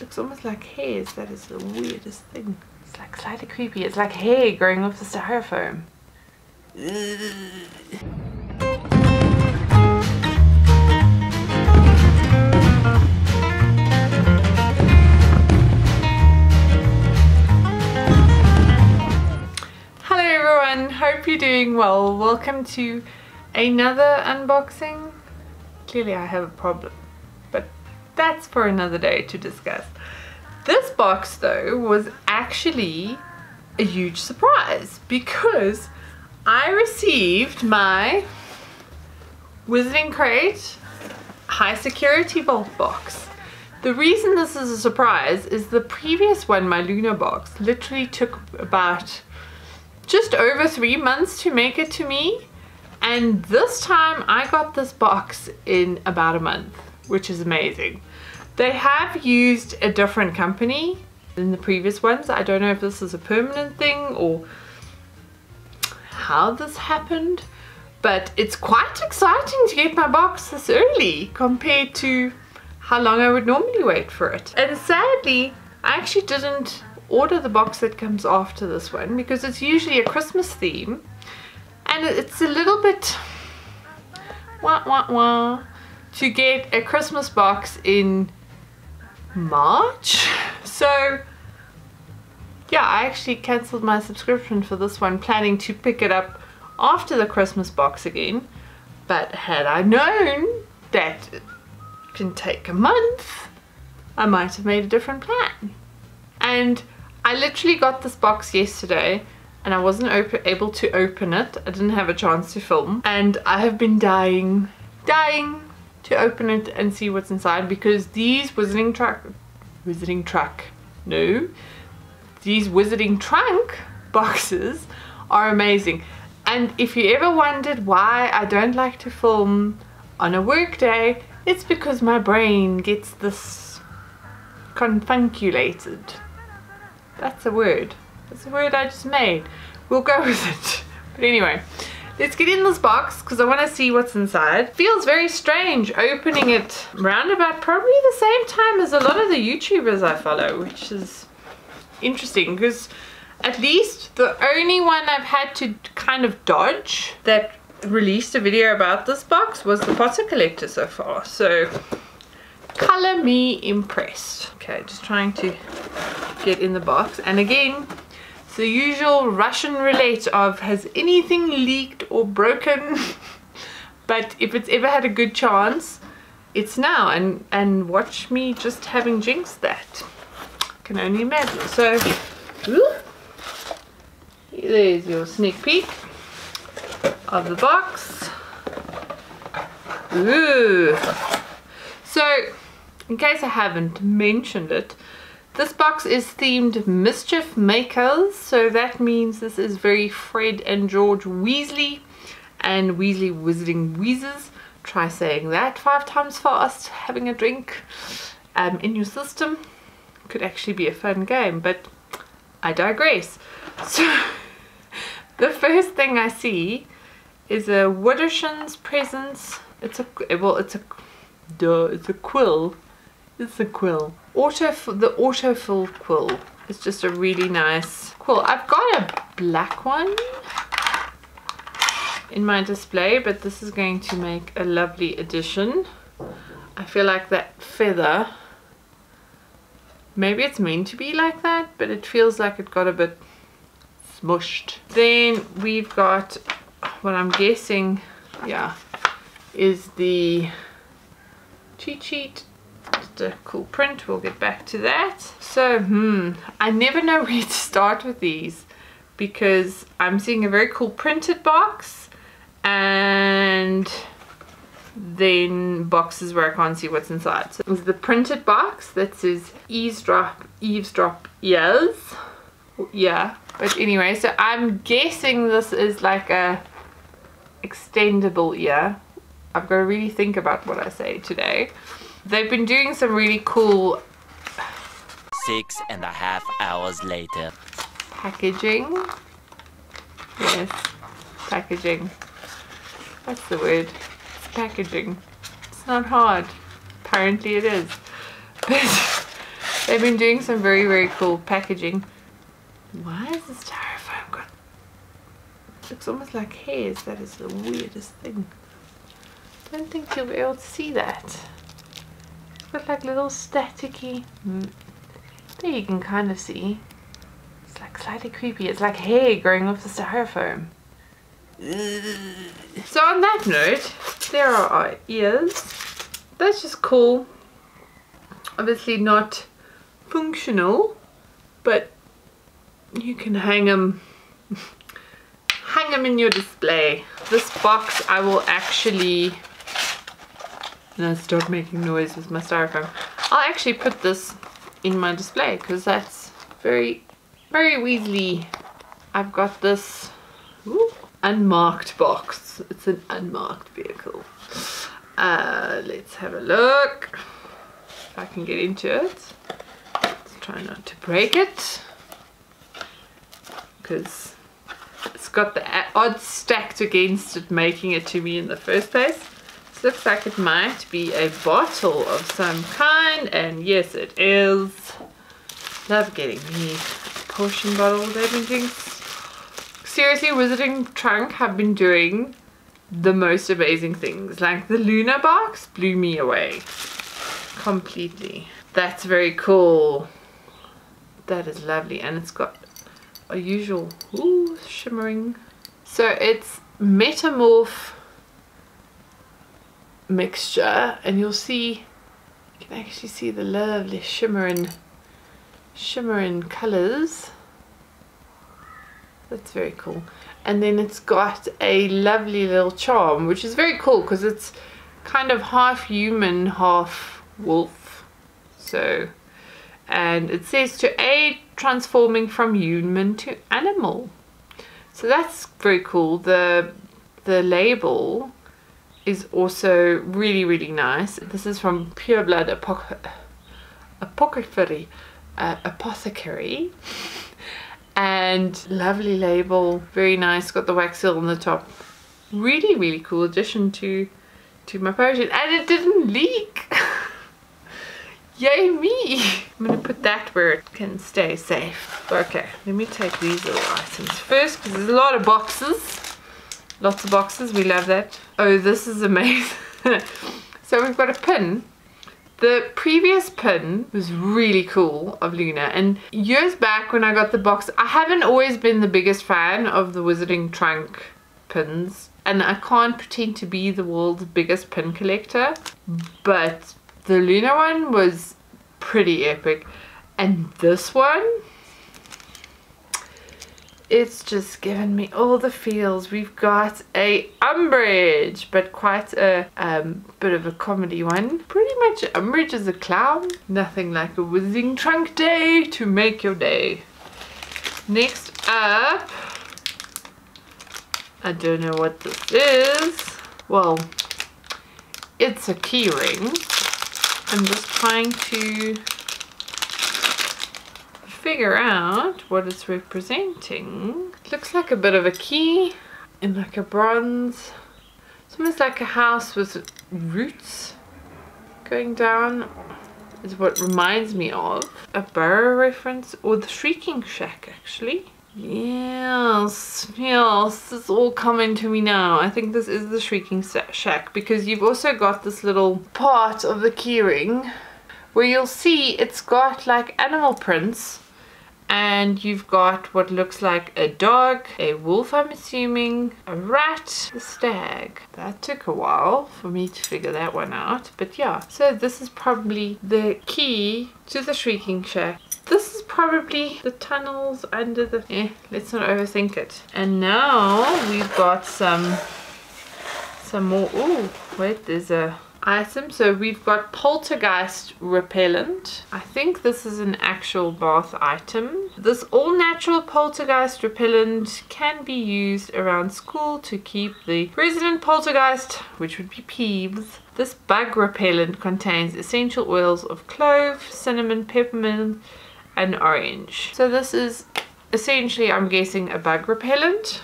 looks almost like hairs. That is the weirdest thing. It's like slightly creepy. It's like hair growing off the styrofoam. Hello everyone, hope you're doing well. Welcome to another unboxing. Clearly I have a problem, but that's for another day to discuss. This box though was actually a huge surprise because I received my Wizarding Crate high security vault box. The reason this is a surprise is the previous one, my Luna box, literally took about just over 3 months to make it to me, and this time I got this box in about a month, which is amazing. They have used a different company than the previous ones. I don't know if this is a permanent thing or how this happened, but it's quite exciting to get my box this early compared to how long I would normally wait for it. And sadly, I actually didn't order the box that comes after this one because it's usually a Christmas theme, and it's a little bit to get a Christmas box in March. So yeah, I actually cancelled my subscription for this one, planning to pick it up after the Christmas box again. But had I known that it can take a month, I might have made a different plan. And I literally got this box yesterday and I wasn't able to open it. I didn't have a chance to film, and I have been dying to open it and see what's inside, because these Wizarding Trunk boxes are amazing. And if you ever wondered why I don't like to film on a work day, it's because my brain gets this confunculated. That's a word. That's a word I just made. We'll go with it. But anyway, let's get in this box because I want to see what's inside. Feels very strange opening it round about probably the same time as a lot of the YouTubers I follow, which is interesting because at least the only one I've had to kind of dodge that released a video about this box was the Potter Collector so far. So color me impressed. Okay, just trying to get in the box, and again it's the usual Russian roulette of has anything leaked or broken. But if it's ever had a good chance, it's now, and watch me just having jinxed that. Can only imagine. So there's your sneak peek of the box. Ooh. So in case I haven't mentioned it, this box is themed Mischief Makers, so that means this is very Fred and George Weasley and Weasley Wizarding Wheezes. Try saying that 5 times fast, having a drink in your system. Could actually be a fun game, but I digress. So the first thing I see is a Wooderson's Presents. It's a quill. It's a quill. The autofill quill. It's just a really nice quill. I've got a black one in my display, but this is going to make a lovely addition. I feel like that feather, maybe it's meant to be like that, but it feels like it got a bit smushed. Then we've got what I'm guessing, yeah, is the cheat sheet. Just a cool print. We'll get back to that. So I never know where to start with these because I'm seeing a very cool printed box and then boxes where I can't see what's inside. So there's the printed box that says eavesdrop ears. Yeah, but anyway, so I'm guessing this is like a extendable ear. I've got to really think about what I say today. They've been doing some really cool 6.5 hours later. Packaging. Yes, packaging. That's the word. It's packaging. It's not hard. Apparently it is. But They've been doing some very, very cool packaging. Why is this styrofoam got... It looks almost like hairs. That is the weirdest thing. I don't think you'll be able to see that. It's got like little staticky... There you can kind of see. It's like slightly creepy. It's like hair growing off the styrofoam. So on that note, there are our ears. That's just cool. Obviously not functional, but you can hang them in your display. This box I will actually... No, stop making noise with my styrofoam. I'll actually put this in my display because that's very, very Weasley. I've got this unmarked box. It's an unmarked vehicle. Let's have a look if I can get into it. Let's try not to break it because it's got the odds stacked against it making it to me in the first place. This looks like it might be a bottle of some kind, and yes it is. Love getting me a potion bottle. They've been doing, seriously, Wizarding Trunk have been doing the most amazing things. Like the Luna box blew me away completely. That's very cool. That is lovely, and it's got a usual shimmering. So it's Metamorph mixture, and you'll see, you can actually see the lovely shimmering colors. That's very cool. And then it's got a lovely little charm, which is very cool because it's kind of half human, half wolf. So, and it says to aid transforming from human to animal. So that's very cool. The label is also really, really nice. This is from Pure Blood Apothecary. And lovely label, very nice, got the wax seal on the top. Really, really cool addition to my potion, and it didn't leak. Yay me. I'm gonna put that where it can stay safe. Okay, let me take these little items first because there's a lot of boxes. Lots of boxes, we love that. Oh, this is amazing. So we've got a pin. The previous pin was really cool of Luna, and years back when I got the box, I haven't always been the biggest fan of the Wizarding Trunk pins, and I can't pretend to be the world's biggest pin collector, but the Luna one was pretty epic, and this one, it's just given me all the feels. We've got a Umbridge, but quite a bit of a comedy one. Pretty much Umbridge is a clown. Nothing like a Wizarding Trunk day to make your day. Next up, I don't know what this is. Well, it's a key ring. I'm just trying to figure out what it's representing. It looks like a bit of a key in like a bronze. It's almost like a house with roots going down is what reminds me of. A Burrow reference, or the Shrieking Shack actually. Yes, it's all coming to me now. I think this is the Shrieking Shack because you've also got this little part of the keyring where you'll see it's got like animal prints, and you've got what looks like a dog, a wolf I'm assuming, a rat, a stag. That took a while for me to figure that one out, but yeah. So this is probably the key to the Shrieking Shack. This is probably the tunnels under the... let's not overthink it. And now we've got some more... Oh, wait, there's a item. So we've got poltergeist repellent. I think this is an actual bath item. This all-natural poltergeist repellent can be used around school to keep the resident poltergeist, which would be Peeves. This bug repellent contains essential oils of clove, cinnamon, peppermint, and orange. So this is essentially, I'm guessing, a bug repellent.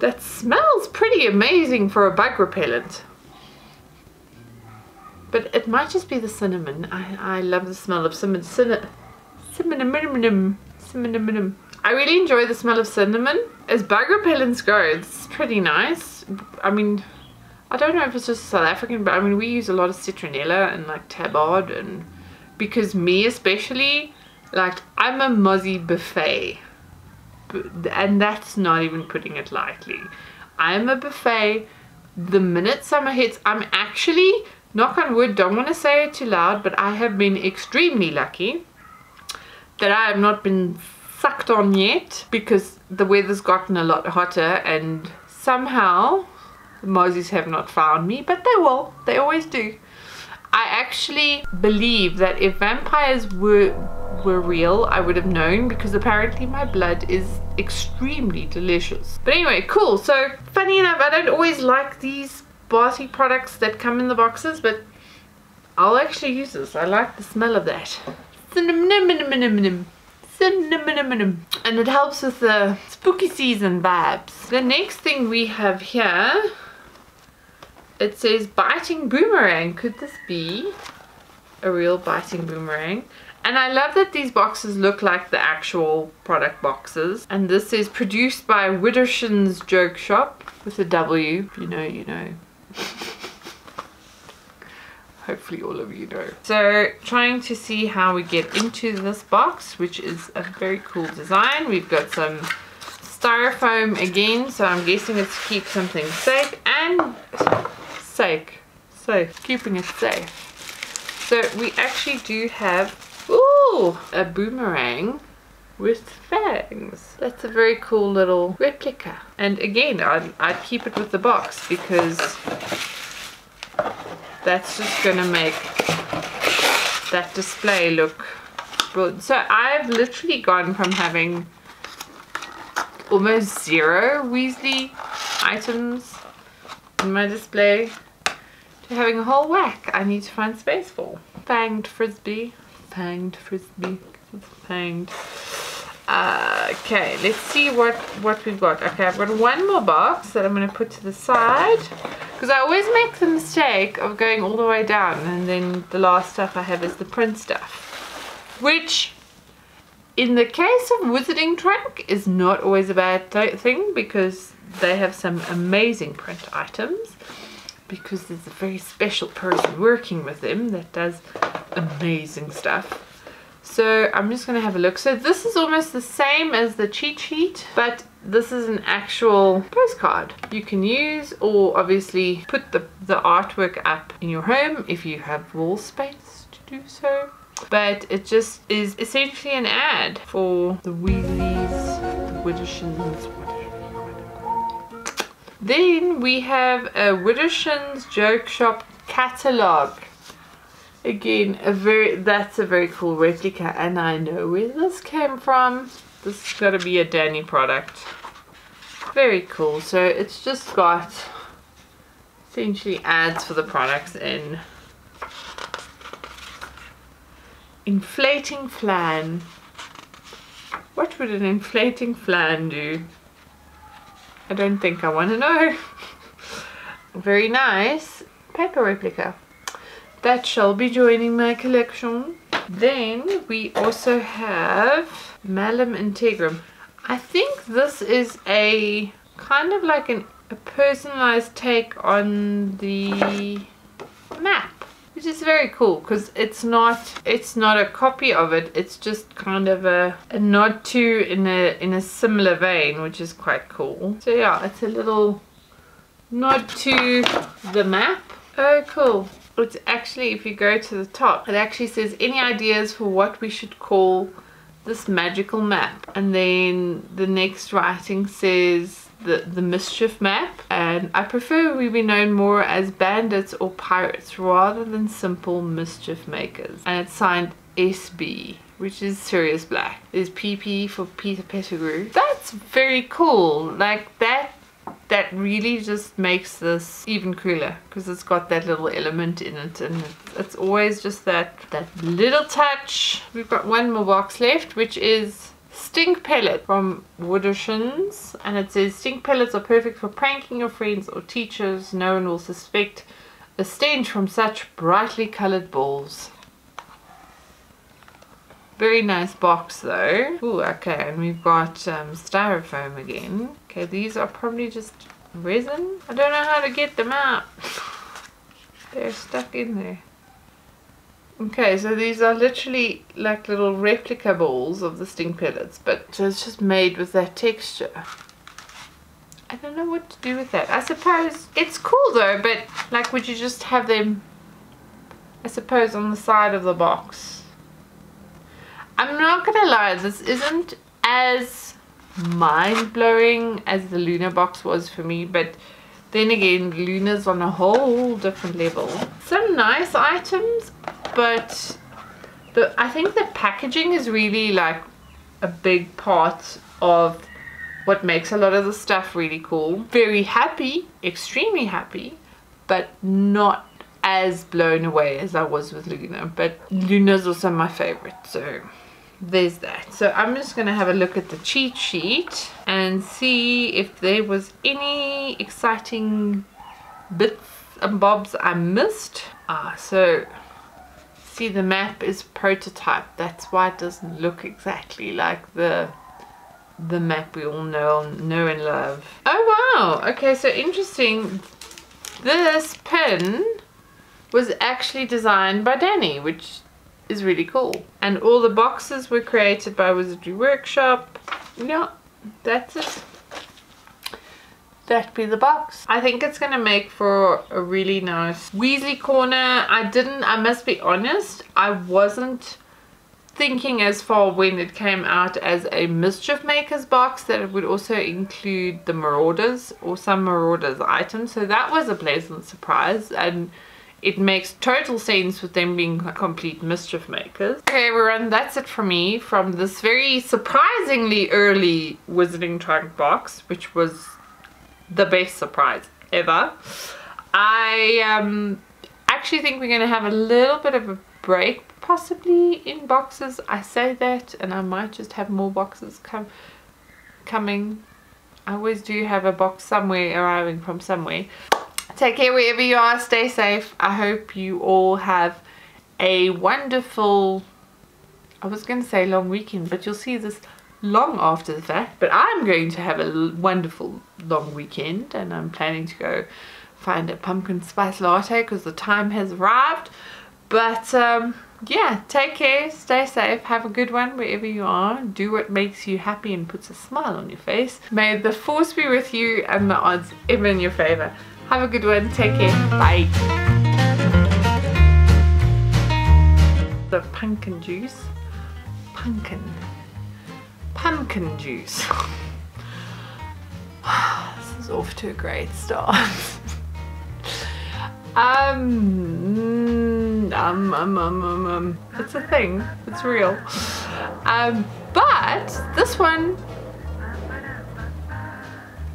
That smells pretty amazing for a bug repellent. But it might just be the cinnamon. I love the smell of cinnamon. I really enjoy the smell of cinnamon. As bug repellents go, it's pretty nice. I mean, I don't know if it's just South African, but I mean, we use a lot of citronella and like tabard, and because me especially, like, I'm a mozzie buffet, and that's not even putting it lightly. I'm a buffet. The minute summer hits, I'm actually, knock on wood, don't want to say it too loud, but I have been extremely lucky that I have not been sucked on yet, because the weather's gotten a lot hotter and somehow the mozzies have not found me, but they will. They always do. I actually believe that if vampires were real, I would have known, because apparently my blood is extremely delicious. But anyway, cool. So funny enough, I don't always like these bathing products that come in the boxes, but I'll actually use this. I like the smell of that. Cinnamon. And it helps with the spooky season vibes. The next thing we have here, it says biting boomerang. Could this be a real biting boomerang? And I love that these boxes look like the actual product boxes. And this is produced by Widdershin's Joke Shop with a W. If you know, you know. Hopefully all of you know. So trying to see how we get into this box, which is a very cool design. We've got some styrofoam again, so I'm guessing it's to keep something safe and keeping it safe. So we actually do have, ooh, a boomerang with fangs. That's a very cool little replica. And again, I'd keep it with the box, because that's just gonna make that display look brilliant. So I've literally gone from having almost 0 Weasley items in my display to having a whole whack I need to find space for. Fanged frisbee. Fanged. Okay, let's see what we've got. Okay, I've got one more box that I'm going to put to the side, because I always make the mistake of going all the way down, and then the last stuff I have is the print stuff, which in the case of Wizarding Trunk is not always a bad thing, because they have some amazing print items, because there's a very special person working with them that does amazing stuff. So I'm just going to have a look. So this is almost the same as the cheat sheet, but this is an actual postcard you can use, or obviously put the artwork up in your home if you have wall space to do so. But it just is essentially an ad for the Weasleys, the Widdershins, Then we have a Widdershins Joke Shop catalogue. Again, that's a very cool replica, and I know where this came from. This has got to be a Danny product. Very cool. So it's just got essentially ads for the products in. Inflating flan. What would an inflating flan do? I don't think I want to know. Very nice paper replica. That shall be joining my collection. Then we also have Malum Integrum. I think this is a kind of like a personalized take on the map, which is very cool, because it's not a copy of it. It's just kind of a nod to in a similar vein, which is quite cool. So yeah, it's a little nod to the map. Oh, cool. It's actually, if you go to the top, it actually says any ideas for what we should call this magical map, and then the next writing says the Mischief map, and I prefer we be known more as bandits or pirates rather than simple mischief makers. And it's signed SB, which is Sirius Black. There's PP for Peter Pettigrew. That's very cool. Like that really just makes this even cooler, because it's got that little element in it, and it's always just that little touch. We've got one more box left, which is Stink Pellet from Widdershins, and it says stink pellets are perfect for pranking your friends or teachers. No one will suspect a stench from such brightly coloured balls. Very nice box though. Ooh, okay, and we've got styrofoam again. Okay, these are probably just resin. I don't know how to get them out. They're stuck in there. Okay, so these are literally like little replica balls of the stink pellets, but so it's just made with that texture. I don't know what to do with that. I suppose it's cool though, but like, would you just have them, I suppose, on the side of the box? I'm not gonna lie, this isn't as mind-blowing as the Luna box was for me, but then again, Luna's on a whole different level. Some nice items, but I think the packaging is really like a big part of what makes a lot of the stuff really cool. Very happy, extremely happy, but not as blown away as I was with Luna. But Luna's also my favorite, so there's that. So I'm just going to have a look at the cheat sheet and see if there was any exciting bits and bobs I missed. So see, the map is prototype. That's why it doesn't look exactly like the map we all know and love. Oh wow, okay, so interesting. This pin was actually designed by Danny, which is really cool. And all the boxes were created by Wizardry Workshop. Yeah, that's it. That'd be the box. I think it's gonna make for a really nice Weasley corner. I must be honest, I wasn't thinking as far when it came out as a Mischief Makers box that it would also include the Marauders or some Marauders items. So that was a pleasant surprise, and it makes total sense with them being complete Mischief Makers. Okay everyone, that's it for me from this very surprisingly early Wizarding Trunk box, which was the best surprise ever. I actually think we're going to have a little bit of a break possibly in boxes. I say that, and I might just have more boxes coming. I always do have a box somewhere arriving from somewhere. Take care wherever you are, stay safe. I hope you all have a wonderful, I was going to say long weekend, but you'll see this long after the fact. But I'm going to have a wonderful long weekend, and I'm planning to go find a pumpkin spice latte because the time has arrived. But yeah, take care, stay safe, have a good one wherever you are. Do what makes you happy and puts a smile on your face. May the force be with you and the odds ever in your favor. Have a good one, take care, bye. The pumpkin juice. Pumpkin juice. This is off to a great start. It's a thing, it's real. But this one,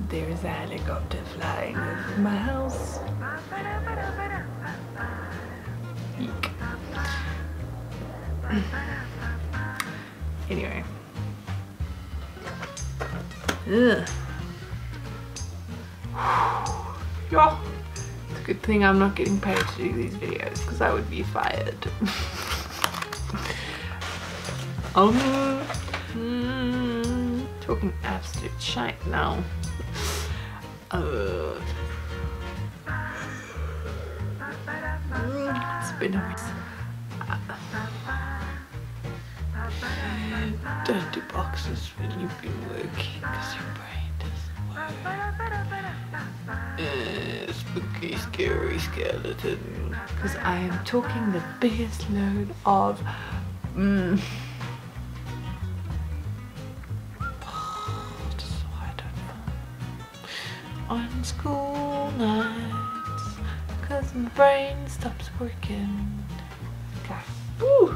there is a helicopter flying over my house. Eek. Anyway. Ugh. Yeah. It's a good thing I'm not getting paid to do these videos, because I would be fired. Talking absolute shite now. It's been a mess. Don't do boxes when you've been working, because your brain doesn't work. Spooky, scary skeleton. Because I am talking the biggest load of on school nights, cause my brain stops working. Okay. Woo.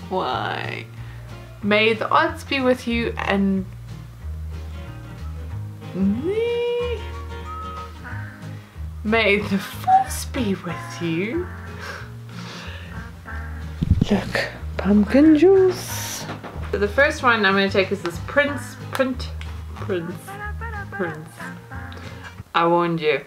Why? May the odds be with you, and may the force be with you. Look, pumpkin juice. So the first one I'm going to take is this Prince. I warned you.